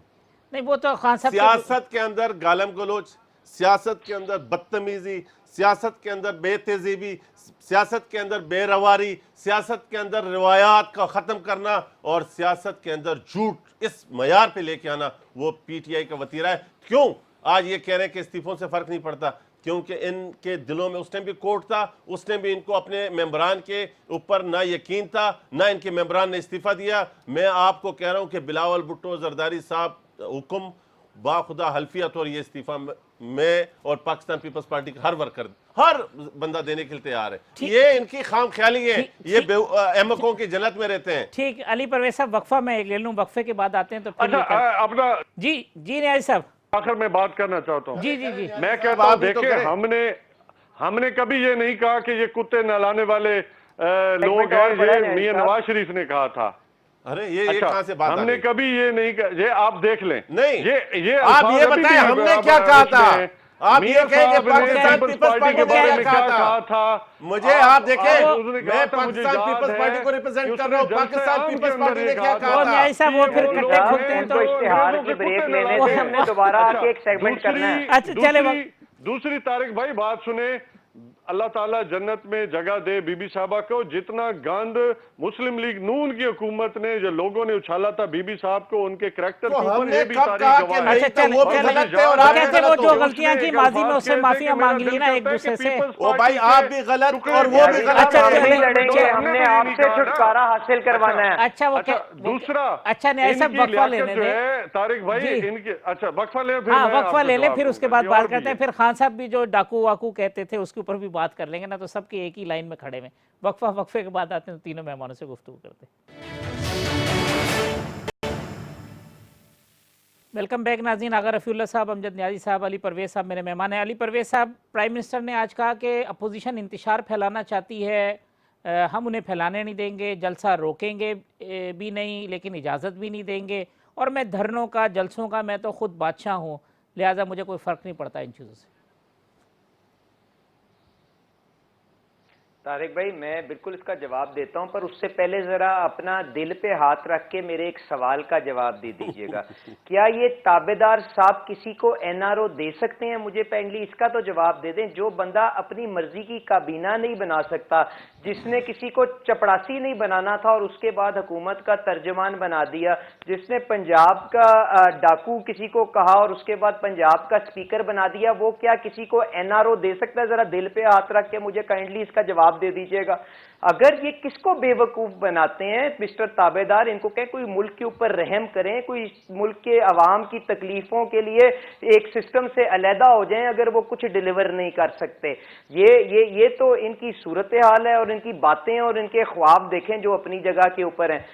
नहीं वो तो खान साहब सियासत के अंदर गालम गलोच, सियासत के अंदर बदतमीजी, सियासत के अंदर बेतहजीबी, सियासत के अंदर बेरवारी, सियासत के अंदर रिवायात का ख़त्म करना और सियासत के अंदर झूठ इस मयार पे लेके आना, वो पीटीआई का वतीरा है। क्यों आज ये कह रहे हैं कि इस्तीफों से फ़र्क नहीं पड़ता? क्योंकि इनके दिलों में उस टाइम भी कोर्ट था, उस टाइम भी इनको अपने मेंबरान के ऊपर ना यकीन था, ना इनके मेंबरान ने इस्तीफा दिया। मैं आपको कह रहा हूं कि बिलावल भुट्टो जरदारी साहब हुक्म बाखुदा हल्फियत और ये इस्तीफा मैं और पाकिस्तान पीपल्स पार्टी का हर वर्कर, हर बंदा देने के लिए तैयार है। ये इनकी खाम ख्याली है, ये अहमकों की जन्नत में रहते हैं। ठीक, अली परवेज साहब वक्फा में एक ले लूं, वक्फे के बाद आते हैं तो फिर अच्छा अपना जी जी न्याजी साहब, आखिर में बात करना चाहता हूँ। जी जी जी, मैं कहता हूँ आप भी तो देखें, करें। हमने कभी ये नहीं कहा कि ये कुत्ते नहलाने वाले लोग मिनट हैं, और बढ़ा ये लें मियां साहब। नवाज शरीफ ने कहा था। अरे ये अच्छा, कहां से बात आ हमने गई? कभी ये नहीं कहा, ये आप देख लें। नहीं, ये आप अल्फाज ये अभी बताएं भी हमने अब क्या कहा था? उसमें आप ये मियां कहें कि साहब ने पाकिस्तान पीपल्स पीपल्स पार्टी के ने बारे क्या में कहा क्या था? कहा था? मुझे आप देखें, उसने कहा मैं था, मुझे पाकिस्तान याद पीपल्स है पार्टी को कि रिप्रेजेंट कर उसने रहा हूं। जलसे पाकिस्तान आम के पीपल्स अंदर पार्टी ये ने क्या कहा कहा वो था? न्याजी साहब वो कि फिर वो कट्टे लोग खुलते हैं हैं तो जो इश्तिहार अंग्रेजों की के ब्रेक कुत्ते लेने नहलाते से हैं। हमने दोबारा अच्छा, आके एक सेगमेंट करना है। अच्छा, चले दूसरी तारिक भाई बात सुने, अल्लाह ताला जन्नत में जगह दे बीबी साहबा को। जितना गंद मुस्लिम लीग नून की हुकूमत ने, जो लोगों ने उछाला था बीबी साहब को, उनके करैक्टर तो के ऊपर, हमने ये भी कब तारीख कहा कि गवाह नहीं है। था? वो भी चले, गलत थे और आप भी कहते वो गलत जो हो। गलतियां की माजी में उससे माफिया मांग ली ना एक दूसरे से। ओ भाई आप भी गलत और वो भी गलत अच्छा, हम है। नहीं चले, लड़ेंगे, चले। हमने आपसे छुटकारा हासिल करवाना है। अच्छा वो दूसरा, अच्छा न्याजी साहब इनकी वक्फा लियाकत लेने जो दें। है तारिक भाई, जी। इनके अच्छा वक्फा ले, फिर हाँ मैं वक्फा आपको ले लें, जवाब फिर उसके दूंगा। बाद ये बात और भी करते हैं। है। फिर खान साहब भी जो डाकू वाकू कहते थे उसके ऊपर भी बात कर लेंगे ना, तो सबके एक ही लाइन में खड़े में। वक्फे के बाद आते हैं तो तीनों मेहमानों से गुफ्तगू करते हैं। वेलकम बैक नाज़रीन। आगा रफ़ीउल्लाह साहब, अमजद न्याजी साहब, अली परवेज़ साहब मेरे मेहमान हैं। अली परवेज़ साहब, प्राइम मिनिस्टर ने आज कहा कि अपोजिशन इंतशार फैलाना चाहती है, हम उन्हें फैलाने नहीं देंगे, जलसा रोकेंगे भी नहीं लेकिन इजाज़त भी नहीं देंगे, और मैं धरनों का जलसों का मैं तो ख़ुद बादशाह हूँ, लिहाजा मुझे कोई फ़र्क नहीं पड़ता इन चीज़ों से। तारिक भाई मैं बिल्कुल इसका जवाब देता हूं, पर उससे पहले जरा अपना दिल पे हाथ रख के मेरे एक सवाल का जवाब दे दीजिएगा। क्या ये ताबेदार साहब किसी को एनआरओ दे सकते हैं? मुझे पहले इसका तो जवाब दे दें। जो बंदा अपनी मर्जी की काबीना नहीं बना सकता, जिसने किसी को चपड़ासी नहीं बनाना था और उसके बाद हुकूमत का तर्जमान बना दिया, जिसने पंजाब का डाकू किसी को कहा और उसके बाद पंजाब का स्पीकर बना दिया, वो क्या किसी को एनआरओ दे सकता है? जरा दिल पे हाथ रख के मुझे काइंडली इसका जवाब दे दीजिएगा। अगर ये किसको बेवकूफ बनाते हैं मिस्टर ताबेदार, इनको कहें कोई मुल्क के ऊपर रहम करें, कोई मुल्क के अवाम की तकलीफों के लिए एक सिस्टम से अलहदा हो जाएं अगर वो कुछ डिलीवर नहीं कर सकते। ये तो इनकी सूरत हाल है, और इनकी बातें और इनके ख्वाब देखें जो अपनी जगह के ऊपर हैं।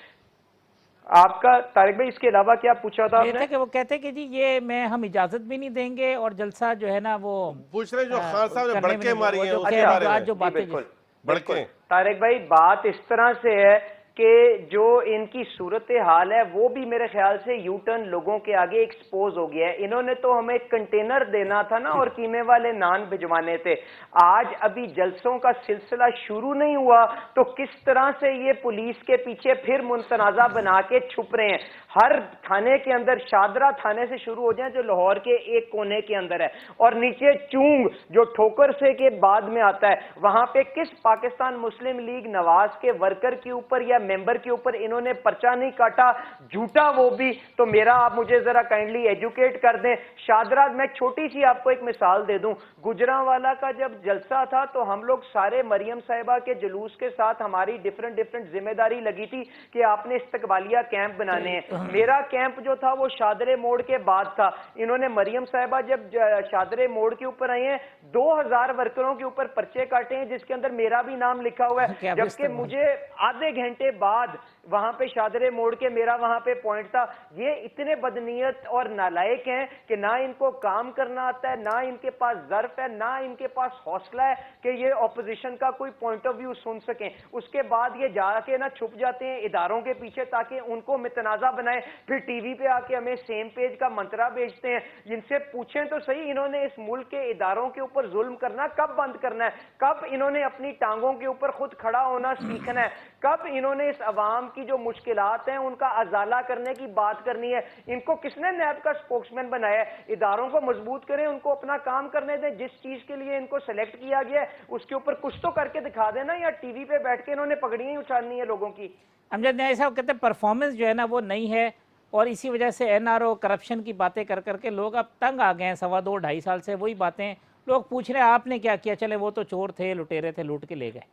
आपका तारिक भाई इसके अलावा क्या पूछा था आपने? कि वो कहते कि जी ये हम इजाजत भी नहीं देंगे और जलसा जो है ना वो पूछ रहे जो खान साहब ने बड़के मारी हैं उसके अच्छा, बारे में। जो बातें बिल्कुल बड़के तारिक भाई बात इस तरह से है कि जो इनकी सूरत हाल है वो भी मेरे ख्याल से यू टर्न लोगों के आगे एक्सपोज हो गया है। इन्होंने तो हमें कंटेनर देना था ना और कीमे वाले नान भिजवाने थे। आज अभी जलसों का सिलसिला शुरू नहीं हुआ तो किस तरह से ये पुलिस के पीछे फिर मुतनाज़ा बना के छुप रहे हैं। हर थाने के अंदर, शादरा थाने से शुरू हो जाए जो लाहौर के एक कोने के अंदर है, और नीचे चूंग जो ठोकर से के बाद में आता है, वहां पे किस पाकिस्तान मुस्लिम लीग नवाज के वर्कर के ऊपर या मेंबर के ऊपर इन्होंने पर्चा नहीं काटा, झूठा वो भी, तो मेरा आप मुझे जरा काइंडली एजुकेट कर दें। शादरात, मैं छोटी सी आपको एक मिसाल दे दूं, गुजरांवाला का जब जलसा था तो हम लोग सारे मरियम साहिबा के जुलूस के साथ हमारी डिफरेंट जिम्मेदारी लगी थी कि आपने इस्तकबालिया कैंप बनाने हैं। मेरा कैंप जो था वो शादरे मोड़ के बाद था। इन्होंने मरियम साहिबा जब शादरे मोड़ के ऊपर आई हैं, 2000 वर्करों के ऊपर पर्चे काटे हैं जिसके अंदर मेरा भी नाम लिखा हुआ है, जबकि मुझे आधे घंटे बाद वहां पे शादरे मोड़ के मेरा वहां पे पॉइंट था। ये इतने बदनीयत और नालायक हैं कि ना इनको काम करना आता है, ना इनके पास ज़र्फ है, ना इनके पास हौसला है कि ये ऑपोजिशन का कोई पॉइंट ऑफ व्यू सुन सकें। उसके बाद ये जाके ना छुप जाते हैं इदारों के पीछे ताकि उनको मुतनाज़ा बनाए, फिर टीवी पे आके हमें सेम पेज का मंत्रा बेचते हैं। इनसे पूछें तो सही, इन्होंने इस मुल्क के इदारों के ऊपर जुल्म करना कब बंद करना है? कब इन्होंने अपनी टांगों के ऊपर खुद खड़ा होना सीखना है? कब इन्होंने इस अवाम की जो मुश्किलात हैं उनका अजाला करने की बात करनी है? इनको किसने नैब का स्पोक्समैन बनाया है? इदारों को मजबूत करें, उनको अपना काम करने दें। जिस चीज के लिए इनको सेलेक्ट किया गया है उसके ऊपर कुछ तो करके दिखा देना, या टीवी पे बैठ के इन्होंने पगड़ियां ही उछालनी है लोगों की। अमजद न्याज़ी साहब कहते हैं परफॉर्मेंस जो है ना वो नहीं है, और इसी वजह से एनआरओ करप्शन की बातें कर करके लोग अब तंग आ गए हैं। 2.5 साल से वही बातें लोग पूछ रहे हैं, आपने क्या किया? चले वो तो चोर थे, लुटेरे थे, लूट के ले गए।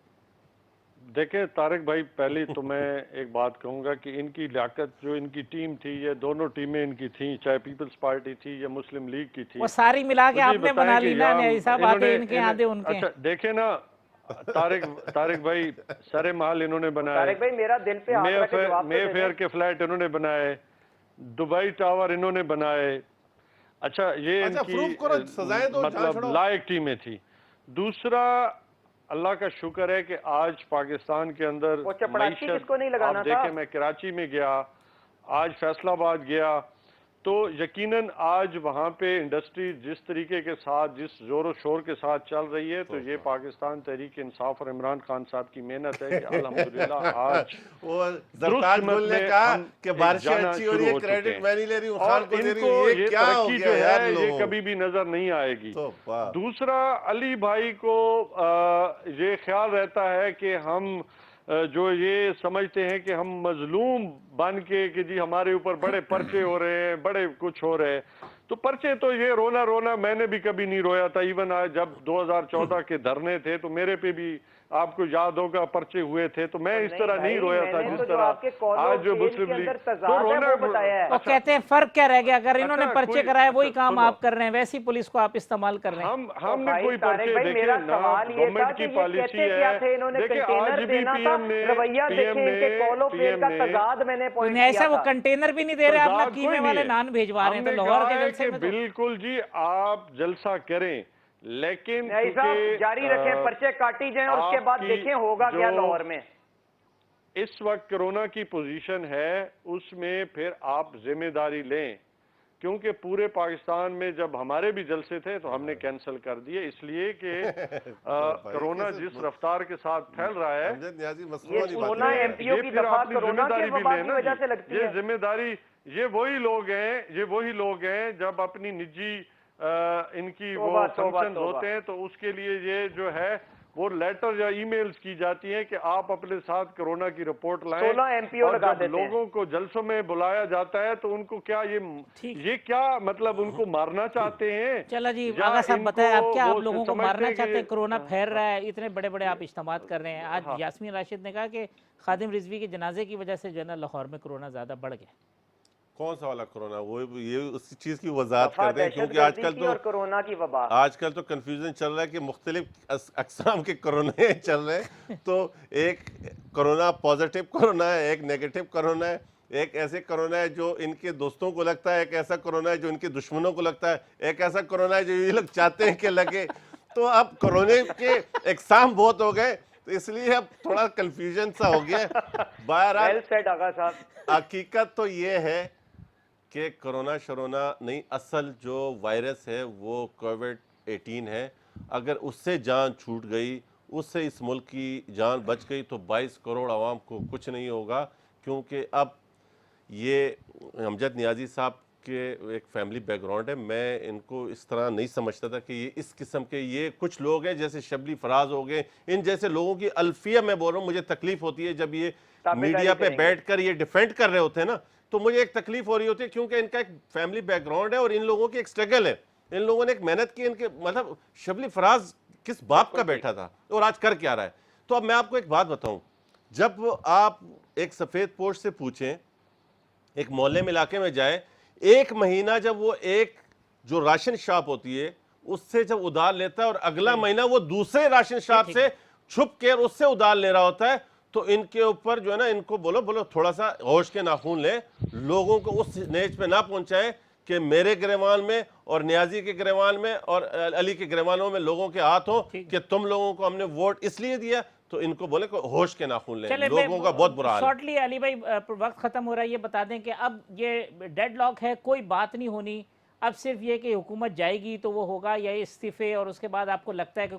देखिए तारिक भाई, पहले तो मैं एक बात कहूंगा कि इनकी लियाकत, जो इनकी टीम थी, ये दोनों टीमें इनकी थी, चाहे पीपल्स पार्टी थी या मुस्लिम लीग की थी, वो सारी मिला के आपने बना ली ना न्याज़ी साहब, आधे इनके आधे उनके। अच्छा देखे ना तारिक भाई, सारे महल इन्होंने बनाए, तारिक भाई मेरा दिल पे हाथ रख के जवाब मे फेयर के फ्लैट इन्होंने बनाए, दुबई टावर इन्होंने बनाए। अच्छा ये इनकी मतलब लायक टीमें थी। दूसरा, अल्लाह का शुक्र है कि आज पाकिस्तान के अंदर किसको नहीं लगाना आप देखें, मैं कराची में गया, आज फैसलाबाद गया, तो यकीनन आज वहाँ पे इंडस्ट्री जिस तरीके के साथ, जिस जोरों शोर के साथ चल रही है, तो ये पाकिस्तान तहरीक इंसाफ और इमरान खान साहब की मेहनत है कि अल्हम्दुलिल्लाह आज वो ज़रताज बोलने का कि बारिशें अच्छी हो रही है, क्रेडिट मैं नहीं ले रही हूँ, खान को दे रही हूँ, ये क्या हो गया जो यार? है ये कभी भी नजर नहीं आएगी। दूसरा, अली भाई को ये ख्याल रहता है कि हम जो ये समझते हैं कि हम मजलूम बन के कि जी हमारे ऊपर बड़े पर्चे हो रहे हैं, बड़े कुछ हो रहे हैं, तो पर्चे तो ये रोना मैंने भी कभी नहीं रोया था। इवन आज जब 2014 के धरने थे तो मेरे पे भी आपको याद होगा पर्चे हुए थे, तो मैं इस तरह नहीं रोया था जिस तरह आज जो मुस्लिम लीग तो रोना बताया है। वो कहते हैं फर्क क्या रह गया, अगर इन्होंने पर्चे कराए वही काम आप कर रहे हैं, वैसी पुलिस को आप इस्तेमाल कर रहे हैं। हमने कोई पर्चे देखे ना, गवर्नमेंट की पॉलिसी है। देखिए आज भी पीएम ने ऐसा वो कंटेनर भी नहीं दे रहे, अपना कीमे वाले नान भेजवा रहे हैं, तो लाहौर के जलसे में बिल्कुल जी आप जलसा करें, लेकिन जारी रखें, पर्चे काटी जाएं और उसके बाद देखें होगा क्या लाहौर में। इस वक्त कोरोना की पोजीशन है, उसमें फिर आप जिम्मेदारी लें, क्योंकि पूरे पाकिस्तान में जब हमारे भी जलसे थे तो हमने कैंसिल कर दिए, इसलिए कि कोरोना जिस रफ्तार के साथ फैल रहा है, ये जिम्मेदारी ये वही लोग हैं जब अपनी निजी इनकी वो फंक्शन होते हैं तो उसके लिए ये जो है वो लेटर या ईमेल्स की जाती हैं कि आप अपने साथ कोरोना की रिपोर्ट लाएं। 16 MPO लगा देते हैं। लोगों को जलसों में बुलाया जाता है तो उनको क्या ये क्या मतलब उनको मारना चाहते हैं? चलो जी आगा साहब बताएं, आप क्या आप लोगों को मारना चाहते हैं? कोरोना फैल रहा है, इतने बड़े बड़े आप इज्तिमा कर रहे हैं। आज यास्मीन राशिद ने कहा कि खादिम रिजवी के जनाजे की वजह से जो है ना लाहौर में कोरोना ज्यादा बढ़ गया। कौन सा वाला कोरोना? वो ये उस चीज़ की वजाहत कर दें, क्योंकि कोरोना की वबा आजकल तो कंफ्यूजन चल रहा है कि मुख्तलिफ अक़साम के कोरोना चल रहे हैं। तो एक कोरोना पॉजिटिव कोरोना है, एक नेगेटिव कोरोना है, एक ऐसे कोरोना है जो इनके दोस्तों को लगता है, एक ऐसा कोरोना है जो इनके दुश्मनों को लगता है, एक ऐसा कोरोना है जो ये लोग चाहते हैं कि लगे। तो अब कोरोना के अक़साम बहुत हो गए, तो इसलिए अब थोड़ा कंफ्यूजन सा हो गया। बहरहाल हकीकत तो ये है कि कोरोना शरोना नहीं, असल जो वायरस है वो कोविड-18 है। अगर उससे जान छूट गई, उससे इस मुल्क की जान बच गई तो 22 करोड़ आवाम को कुछ नहीं होगा, क्योंकि अब ये अमजद नियाज़ी साहब کے ایک فیملی بیک گراؤنڈ ہے. میں ان کو اس طرح نہیں سمجھتا تھا کہ یہ اس قسم کے یہ کچھ لوگ ہیں جیسے شبلی فراز ہو گئے, ان جیسے لوگوں کی الفیہ میں بول رہا ہوں. مجھے تکلیف ہوتی ہے جب یہ میڈیا پہ بیٹھ کر یہ ڈیفینڈ کر رہے ہوتے ہیں نا, تو مجھے ایک تکلیف ہو رہی ہوتی ہے کیونکہ ان کا ایک فیملی بیک گراؤنڈ ہے اور ان لوگوں کی ایک سٹرگل ہے. ان لوگوں نے ایک محنت کی. ان کے مطلب شبلی فراز کس باپ کا بیٹھا تھا اور آج کر کیا رہا ہے. تو اب میں آپ کو ایک بات بتاؤں, جب آپ ایک سفید پوش سے پوچھیں, ایک محلے میں علاقے میں جائے, ایک مہینہ جب وہ ایک جو راشن شاپ ہوتی ہے اس سے جب ادھار لیتا ہے اور اگلا مہینہ وہ دوسرے راشن شاپ سے چھپ کے اس سے ادھار لے رہا ہوتا ہے, تو ان کے اوپر جو ہے نا, ان کو بولو تھوڑا سا ہوش کے ناخون لیں, لوگوں کو اس نیچ پہ نہ پہنچائے کہ میرے گریوان میں اور نیازی کے گریوان میں اور علی کے گریوانوں میں لوگوں کے ہاتھ ہوں کہ تم لوگوں کو ہم نے ووٹ اس لیے دیا. تو ان کو بولے کہ ہوش کے ناخون لیں, لوگوں کا بہت برا حال ہے. شارٹلی علی بھائی وقت ختم ہو رہا ہے, یہ بتا دیں کہ اب یہ ڈیڈ لاک ہے, کوئی بات نہیں ہونی, اب صرف یہ کہ حکومت جائے گی تو وہ ہوگا, یا استعفے, اور اس کے بعد آپ کو لگتا ہے کہ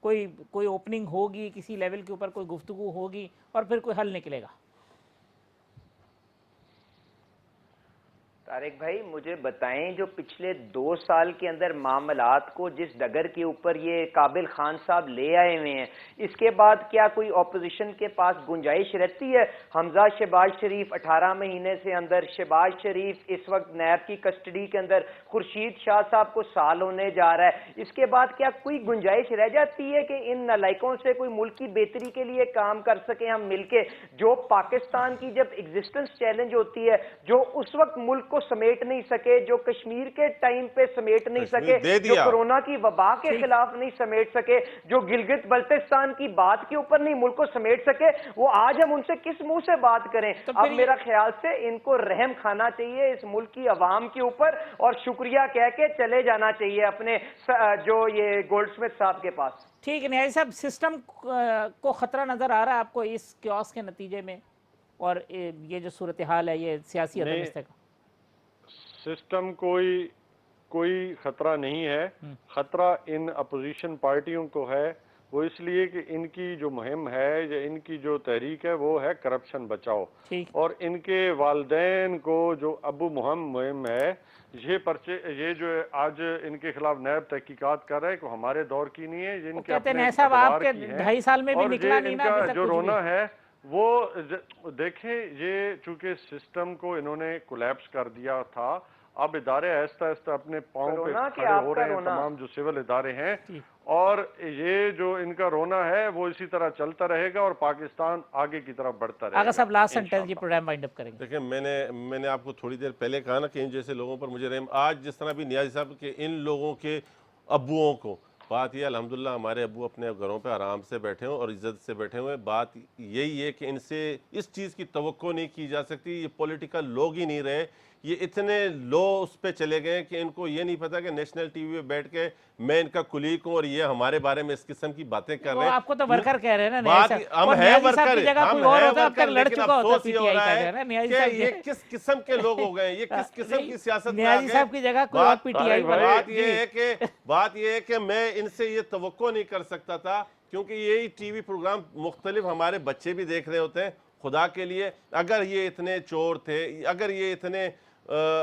کوئی اوپننگ ہوگی, کسی لیول کے اوپر کوئی گفتگو ہوگی اور پھر کوئی حل نکلے گا؟ طارق بھائی مجھے بتائیں, جو پچھلے 2 سال کے اندر معاملات کو جس ڈگر کے اوپر یہ قابل خان صاحب لے آئے ہوئے ہیں, اس کے بعد کیا کوئی اپوزیشن کے پاس گنجائش رہتی ہے؟ حمزہ شہباز شریف 18 مہینے سے اندر, شہباز شریف اس وقت نیب کی کسٹڈی کے اندر, خورشید شاہ صاحب کو سال ہونے جا رہا ہے, اس کے بعد کیا کوئی گنجائش رہ جاتی ہے کہ ان نالائکوں سے کوئی ملک کی بہتری کے لیے کام کر سکیں ہم مل کے؟ جو پاکستان کی جب ایگزسٹنس چیلنج ہوتی ہے, جو اس وقت ملک کو سمیٹ نہیں سکے, جو کشمیر کے ٹائم پہ سمیٹ نہیں سکے, جو کورونا کی وبا کے خلاف نہیں سمیٹ سکے, جو گلگت بلتستان کی بات کے اوپر نہیں ملک کو سمیٹ سکے, وہ آج ہم ان سے کس منہ سے بات کریں؟ اب میرا خیال سے ان کو رحم کھانا چاہیے اس ملک کی عوام کے اوپر, اور شکریہ کہہ کے چلے جانا چاہیے اپنے جو یہ گولڈ سمتھ صاحب کے پاس. ٹھیک ہے نیازی صاحب, سسٹم کو خطرہ نظر آ رہا ہے آپ کو اس کیوس کے نتیجے میں, اور یہ جو صورتحال ہے یہ سیاسی عدم استحکام؟ سسٹم کوئی خطرہ نہیں ہے. خطرہ ان اپوزیشن پارٹیوں کو ہے, وہ اس لیے کہ ان کی جو مہم ہے یا ان کی جو تحریک ہے وہ ہے کرپشن بچاؤ, اور ان کے والدین کو جو ابو مہم ہے, یہ جو آج ان کے خلاف نیب تحقیقات کر رہے ہیں کہ ہمارے دور کی نہیں ہے, ان کے اپنے آپ کے 2.5 سال میں بھی نکلا نہیں نا ابھی تک. جو رونا ہے وہ دیکھیں, یہ چونکہ سسٹم کو انہوں نے کولیپس کر دیا تھا, اب ادارے آہستہ آہستہ اپنے پاؤں پہ کھڑے ہو رہے ہیں, تمام جو سول ادارے ہیں, اور یہ جو ان کا رونا ہے وہ اسی طرح چلتا رہے گا اور پاکستان آگے کی طرف بڑھتا رہے گا. آغا صاحب لاسٹ سنٹنس یہ پروگرام وائنڈ اپ کریں گے. دیکھیں میں نے آپ کو تھوڑی دیر پہلے کہا نا کہ ان جیسے لوگوں پر مجھے رحم, آج جس طرح بھی نیازی صاحب کہ ان لوگوں کے ابوؤں کو, بات یہ الحمدللہ ہمارے ابو اپنے گھروں پہ آرام سے بیٹھے ہوں اور عزت سے بیٹھے ہوئے, بات یہی ہے کہ ان سے اس چیز کی توقع نہیں کی جا سکتی. یہ پولیٹیکل لوگ ہی نہیں رہے, یہ اتنے لو اس پہ چلے گئے کہ ان کو یہ نہیں پتا کہ نیشنل ٹی وی پہ بیٹھ کے میں ان کا کلیگ ہوں اور یہ ہمارے بارے میں اس قسم کی باتیں کر رہے ہیں. آپ کو تو ورکر کہہ رہے ہیں نا, ہم ہیں ورکر, لیکن افسوس یہ ہو رہا ہے کہ یہ کس قسم کے لوگ ہو گئے, یہ کس قسم کی سیاست میں آ گئے. بات یہ ہے کہ میں ان سے یہ توقع نہیں کر سکتا تھا, کیونکہ یہی ٹی وی پروگرام مختلف ہمارے بچے بھی دیکھ رہے ہوتے ہیں. خدا کے لیے اگر یہ اتنے چور تھے, اگر یہ اتنے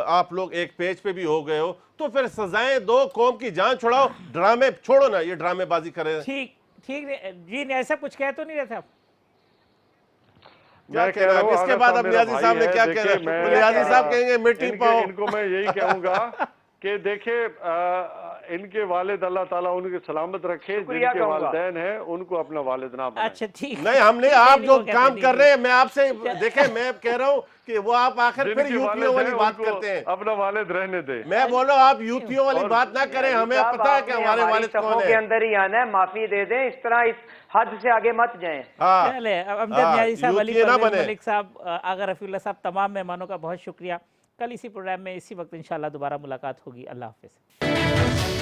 آپ لوگ ایک پیج پہ بھی ہو گئے ہو, تو پھر سزائیں دو, قوم کی جان چھڑاؤ, ڈرامے چھوڑو نا, یہ ڈرامے بازی کرے. ٹھیک جی, ایسا کچھ کہہ تو نہیں رہے تھے آپ؟ کیا کہہ رہا ہے اس کے بعد اب نیازی صاحب نے کیا کہہ رہا ہے؟ نیازی صاحب کہیں گے مٹی پاؤ. ان کو میں یہی کہوں گا کہ دیکھیں ان کے والد اللہ تعالیٰ ان کے سلامت رکھے, جن کے والدین ہیں ان کو اپنا والد نہ بنائیں. اچھا ٹھیک, نہیں ہم نے, آپ جو کام کر رہے ہیں, میں آپ سے دیکھیں, میں کہہ رہا ہوں کہ وہ آپ آخر پھر یوتیوں والی بات کرتے ہیں. اپنا والد رہنے دیں. میں بولو آپ یوتیوں والی بات نہ کریں, ہمیں پتا ہے کہ ہمارے والد کون کے اندر ہی آنا ہے, معافی دے دیں, اس طرح اس حد سے آگے مت جائیں. چلے امجد نیازی صاحب, علی پرویز ملک صاحب, آغا رفیع اللہ صاحب, تمام مہمانوں کا بہت شکریہ. کل اسی پروگرام میں اسی وقت انشاءاللہ دوبارہ ملاقات ہوگی. اللہ حافظ.